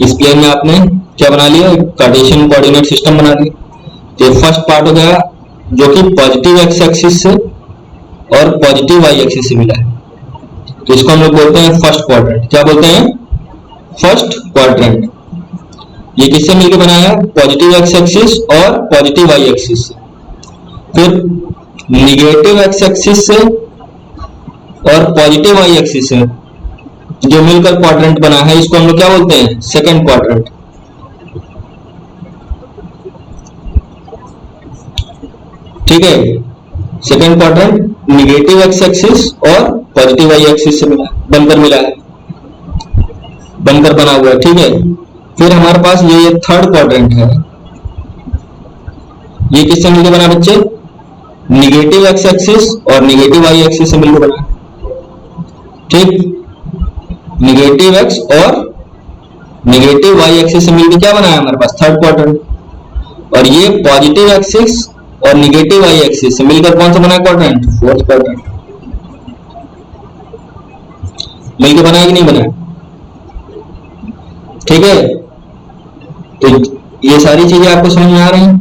इस प्लेन में आपने क्या बना लिया? कार्टेशियन कोऑर्डिनेट सिस्टम बना लिया। तो फर्स्ट पार्ट हो गया जो कि पॉजिटिव एक्स एक्सिस से और पॉजिटिव वाई एक्सिस से मिला है, तो इसको हम लोग बोलते हैं फर्स्ट क्वाड्रेंट। क्या बोलते हैं? First quadrant. ये किससे मिलकर बना है? पॉजिटिव एक्स एक्सिस और पॉजिटिव वाई एक्सिस से। फिर निगेटिव एक्स एक्सिस से और पॉजिटिव वाई एक्सिस से जो मिलकर क्वाड्रेंट बना है, इसको हम लोग क्या बोलते हैं? Second quadrant. ठीक है, second quadrant negative x axis और पॉजिटिव वाई एक्सिस से बनकर मिला है, बनकर बना हुआ है। ठीक है, फिर हमारे पास ये थर्ड क्वाड्रेंट है। ये किससे मिलकर बना बच्चे? निगेटिव एक्स एक्सिस और निगेटिव वाई एक्सिस से मिलकर बना। ठीक, निगेटिव एक्स और निगेटिव वाई एक्सिस से मिलकर क्या बना है हमारे पास? Third quadrant. और ये पॉजिटिव एक्सिस और निगेटिव वाई एक्सिस से मिलकर कौन सा बना है क्वाड्रेंट? Fourth quadrant. मिलकर बना है कि नहीं बना? ठीक है, तो ये सारी चीजें आपको समझ में आ रही हैं।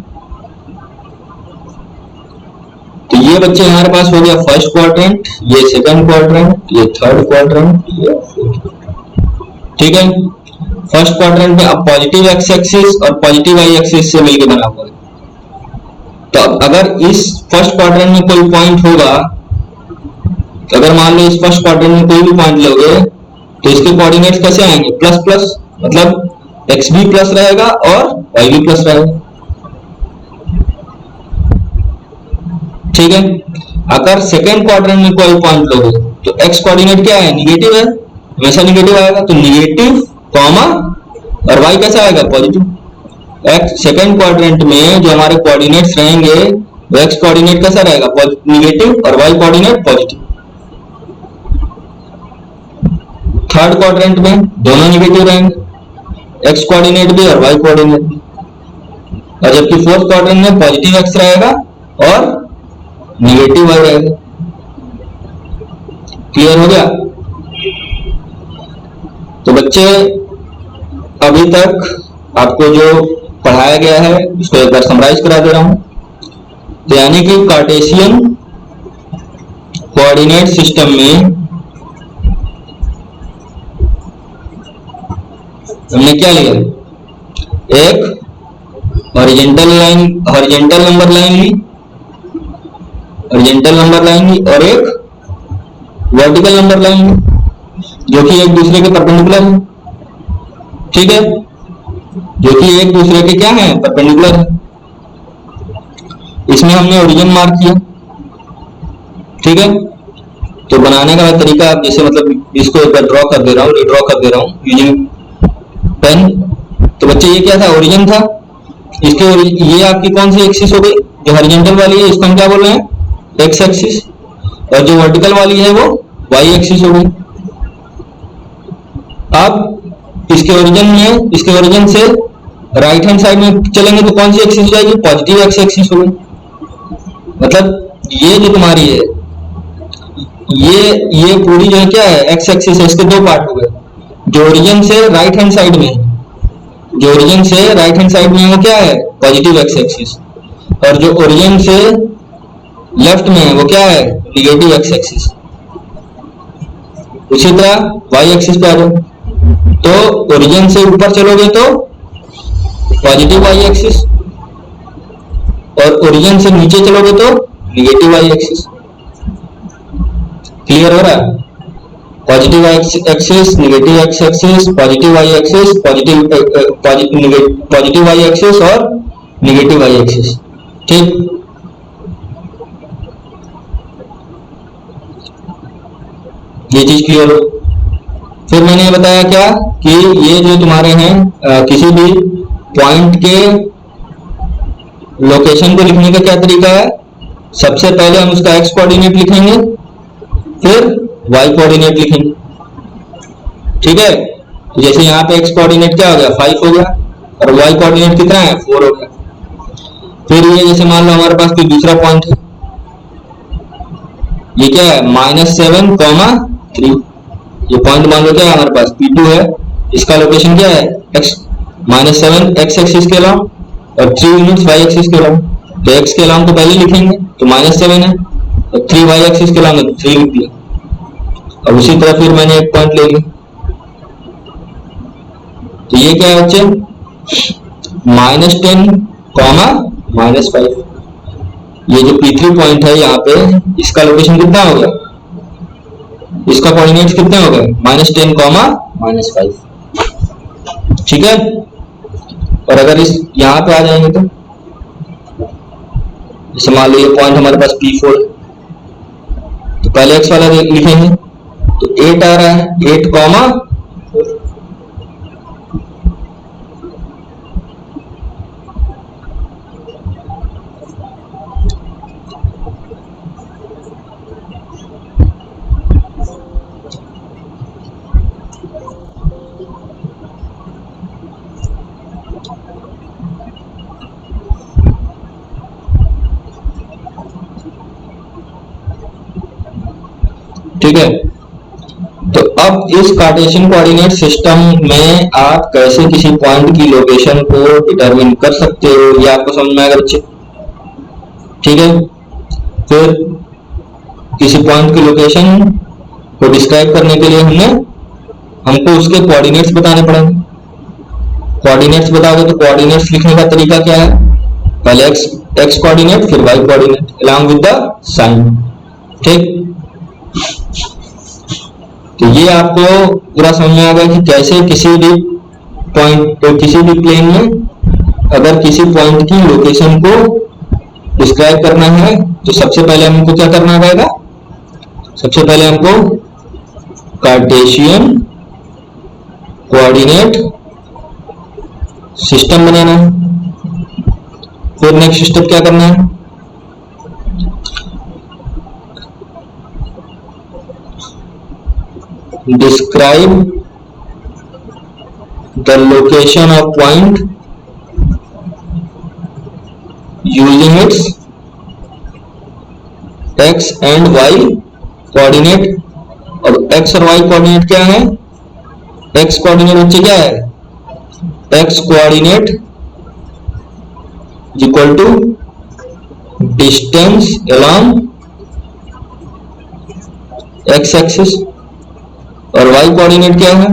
तो ये बच्चे हमारे पास हो गया फर्स्ट क्वाड्रेंट, ये सेकंड क्वाड्रेंट, ये थर्ड क्वाड्रेंट, ये फोर्थ। ठीक है, फर्स्ट क्वाड्रेंट में अब पॉजिटिव एक्स एक्सिस और पॉजिटिव वाई एक्सिस से मिलकर बना हुआ है। तो अगर इस फर्स्ट क्वाड्रेंट में कोई पॉइंट होगा, अगर मान लो इस फर्स्ट क्वाड्रेंट में कोई भी पॉइंट लोगे तो इसके कोऑर्डिनेट्स कैसे आएंगे? प्लस प्लस, मतलब एक्स भी प्लस रहेगा और वाई भी प्लस रहेगा। ठीक है, अगर सेकेंड क्वाड्रेंट में कोई पॉइंट लोगे तो एक्स कोऑर्डिनेट क्या है? निगेटिव है, हमेशा निगेटिव आएगा, तो निगेटिव कॉमा और वाई कैसा आएगा? पॉजिटिव। एक्स सेकेंड क्वाड्रेंट में जो हमारे कोऑर्डिनेट्स रहेंगे वो एक्स कोऑर्डिनेट कैसा रहेगा? निगेटिव, और y coordinate positive. Third quadrant में दोनों निगेटिव रहेंगे, एक्स कोऑर्डिनेट भी और वाई कोऑर्डिनेट भी। और जबकि फोर्थ क्वाड्रेंट में पॉजिटिव एक्स रहेगा और निगेटिव वाई रहेगा। क्लियर हो गया? तो बच्चे अभी तक आपको जो पढ़ाया गया है उसको एक बार समराइज करा दे रहा हूं। तो यानी कि कार्टेशियन कोऑर्डिनेट सिस्टम में हमने क्या लिया? एक horizontal line, horizontal number line ली, हॉरिजॉन्टल नंबर लाइन ली, और एक वर्टिकल नंबर लाइन ली जो कि एक दूसरे के परपेंडिकुलर है। ठीक है, जो कि एक दूसरे के क्या है? परपेंडिकुलर है। इसमें हमने ओरिजिन मार्क किया। ठीक है, तो बनाने का तरीका आप जैसे, मतलब इसको एक बार ड्रॉ कर दे रहा हूँ, ड्रॉ कर दे रहा हूँ यूजिंग पेन। तो बच्चे ये क्या था? ओरिजिन था। इसके ये आपकी कौन सी एक्सिस हो गई? जो हॉरिजॉन्टल वाली है इसको हम क्या बोल रहे हैं? X axis. और जो वर्टिकल वाली है वो वाई एक्सिस हो गई। अब इसके ओरिजिन में, इसके ओरिजिन से राइट हैंड साइड में चलेंगे तो कौन सी एक्सिस हो जाएगी? पॉजिटिव एक्स एक्सिस हो गई। मतलब ये जो तुम्हारी है, ये पूरी जो है क्या है? एक्स एक्सिस है। इसके दो पार्ट हो गए। जो ओरिजिन से राइट हैंड साइड में है, जो ओरिजिन से राइट हैंड साइड में है वो क्या है? Positive x axis. और जो ओरिजिन से लेफ्ट में है वो क्या है? Negative x axis. उसी तरह वाई एक्सिस पे आ जाओ, तो ओरिजिन से ऊपर चलोगे तो पॉजिटिव वाई एक्सिस, और ओरिजिन से नीचे चलोगे तो निगेटिव वाई एक्सिस। क्लियर हो रहा है? Positive x axis, negative x axis, positive y axis, positive y axis और निगेटिव वाई एक्सिस। ठीक, ये चीज क्लियर हो। फिर मैंने बताया क्या कि ये जो तुम्हारे हैं किसी भी पॉइंट के लोकेशन को लिखने का क्या तरीका है? सबसे पहले हम उसका एक्स कोऑर्डिनेट लिखेंगे, फिर वाई कोऑर्डिनेट लिखेंगे। ठीक है, तो जैसे यहाँ पे एक्स कोऑर्डिनेट क्या हो गया? 5 हो गया, और वाई कोऑर्डिनेट कितना है? 4 हो गया। फिर ये जैसे मान लो हमारे पास कोई दूसरा पॉइंट है, ये क्या है? -7, 3। ये पॉइंट मान लो क्या है हमारे पास? P2 है। इसका लोकेशन क्या है? x, -7 एक्स एक्सिस के अलावा और 3 यूनिट्स वाई एक्सिस के अलावा। तो x के अलावा तो पहले लिखेंगे, तो -7 है, और 3 वाई एक्सिस के अलावा 3 लिख दिया। अब उसी तरह फिर मैंने एक पॉइंट ले लिया, तो ये क्या है बच्चे? -10, -5। ये जो P3 पॉइंट है यहाँ पे, इसका लोकेशन कितना हो गया? इसका कोऑर्डिनेट्स कितने हो गए? -10, -5। ठीक है, और अगर इस यहाँ पे आ जाएंगे तो जैसे मान लो ये पॉइंट हमारे पास P4, तो पहले एक्स वाला लिखेंगे, तो 8 आ रहा है, 8, ठीक है। तो अब इस कार्टेशियन कोऑर्डिनेट सिस्टम में आप कैसे किसी पॉइंट की लोकेशन को डिटरमिन कर सकते हो, ये आपको समझ में आएगा बच्चे। ठीक है, फिर किसी पॉइंट की लोकेशन को डिस्क्राइब करने के लिए हमको उसके कोऑर्डिनेट्स बताने पड़ेंगे। कोऑर्डिनेट्स बताओगे तो कोऑर्डिनेट्स लिखने का तरीका क्या है, पहले एक्स कोऑर्डिनेट फिर y coordinate along with the sign. ठीक, तो ये आपको पूरा समझ में आ गया कि कैसे किसी भी पॉइंट किसी भी प्लेन में अगर किसी पॉइंट की लोकेशन को डिस्क्राइब करना है तो सबसे पहले हमको क्या करना पड़ेगा, सबसे पहले हमको कार्टेशियन कोऑर्डिनेट सिस्टम बनाना है। फिर नेक्स्ट स्टेप क्या करना है, describe the location of point using its x and y coordinate। और x और y कोऑर्डिनेट क्या है, x कोऑर्डिनेट बच्चे क्या है, x coordinate is equal to distance along x axis, और y कोऑर्डिनेट क्या है,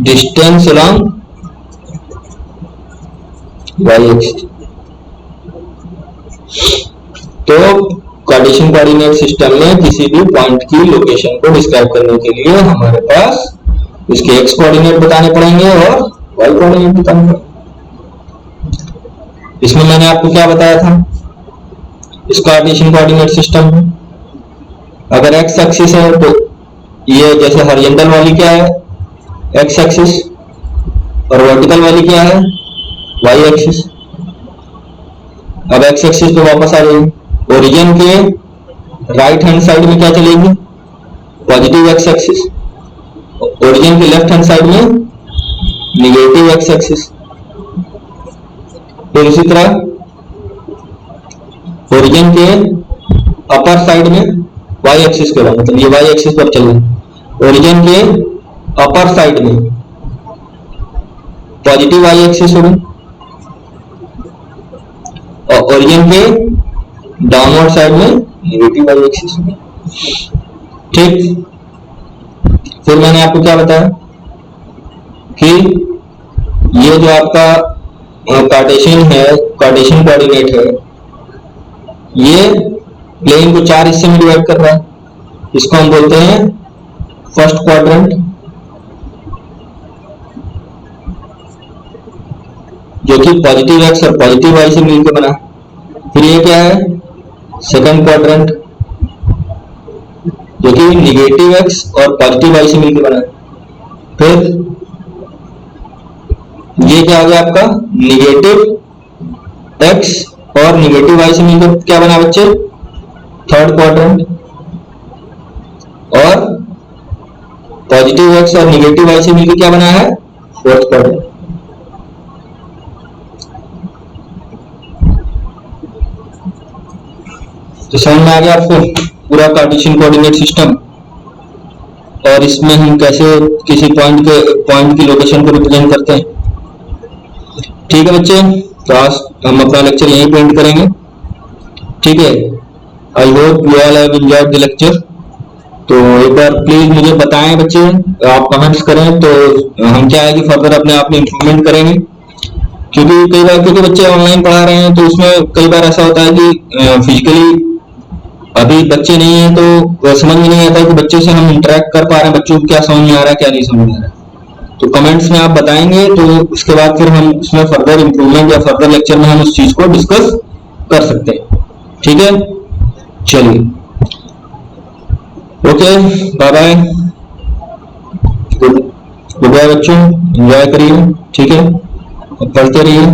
डिस्टेंस अलोंग y एक्सिस। तो कार्टेशियन कोऑर्डिनेट सिस्टम में किसी भी पॉइंट की लोकेशन को डिस्क्राइब करने के लिए हमारे पास इसके x कोऑर्डिनेट बताने पड़ेंगे और y कोऑर्डिनेट बताने पड़ेंगे। इसमें मैंने आपको क्या बताया था, इस कार्टेशियन कोऑर्डिनेट सिस्टम में अगर x एक्सिस है तो ये जैसे हॉरिजॉन्टल वाली क्या है x एक्सिस और वर्टिकल वाली क्या है y एक्सिस। अब x एक्सिस पे वापस आ जाएगी, ओरिजिन के राइट हैंड साइड में क्या चलेगी, पॉजिटिव x एक्सिस, ओरिजिन के लेफ्ट हैंड साइड में निगेटिव x एक्सिस। फिर इसी तरह ओरिजिन के अपर साइड में y एक्सिस के बाद, मतलब ये y एक्सिस पर चल रही, ओरिजिन के अपर साइड में पॉजिटिव y एक्सिस होगी और ओरिजिन के डाउनवर्ड साइड में नेगेटिव y एक्सिस होगी। ठीक, फिर मैंने आपको क्या बताया कि ये जो आपका कार्टेशियन है, कार्टेशियन कोऑर्डिनेट है, ये प्लेन को 4 हिस्से में डिवाइड कर रहा है। इसको हम बोलते हैं फर्स्ट क्वाड्रेंट, जो कि पॉजिटिव एक्स और पॉजिटिव वाई से मिलकर बना। फिर ये क्या है, सेकंड क्वाड्रेंट, जो कि निगेटिव एक्स और पॉजिटिव वाई से मिलकर बना। फिर ये क्या हो गया आपका, निगेटिव एक्स और निगेटिव वाई से मिलकर क्या बना बच्चे, थर्ड क्वाड्रेंट। और पॉजिटिव एक्स और निगेटिव वाई से मिलकर क्या बना है, फोर्थ क्वाड्रेंट। तो समझ में आ गया आपको पूरा कार्टेशियन कोऑर्डिनेट सिस्टम, और इसमें हम कैसे किसी पॉइंट की लोकेशन को रिप्रेजेंट करते हैं। ठीक है बच्चे, तो आज हम अपना लेक्चर यहीं पेंट करेंगे। ठीक है, आई hope you all have enjoyed the lecture. तो एक बार प्लीज मुझे बताएं बच्चे, आप कमेंट्स करें तो हम क्या है कि फर्दर अपने आप में इंप्रूवमेंट करेंगे। क्योंकि बच्चे ऑनलाइन पढ़ा रहे हैं तो उसमें कई बार ऐसा होता है कि फिजिकली अभी बच्चे नहीं है तो समझ में नहीं आता कि बच्चों से हम इंटरेक्ट कर पा रहे हैं, बच्चों को क्या समझ में आ रहा है क्या नहीं समझ में आ रहा है। तो कमेंट्स में आप बताएंगे तो उसके बाद फिर हम उसमें फर्दर इंप्रूवमेंट या फर्दर लेक्चर में हम उस चीज को डिस्कस कर सकते हैं। ठीक है, चलिए, okay, bye bye, goodbye बच्चों, एंजॉय करिए। ठीक है, पढ़ते रहिए।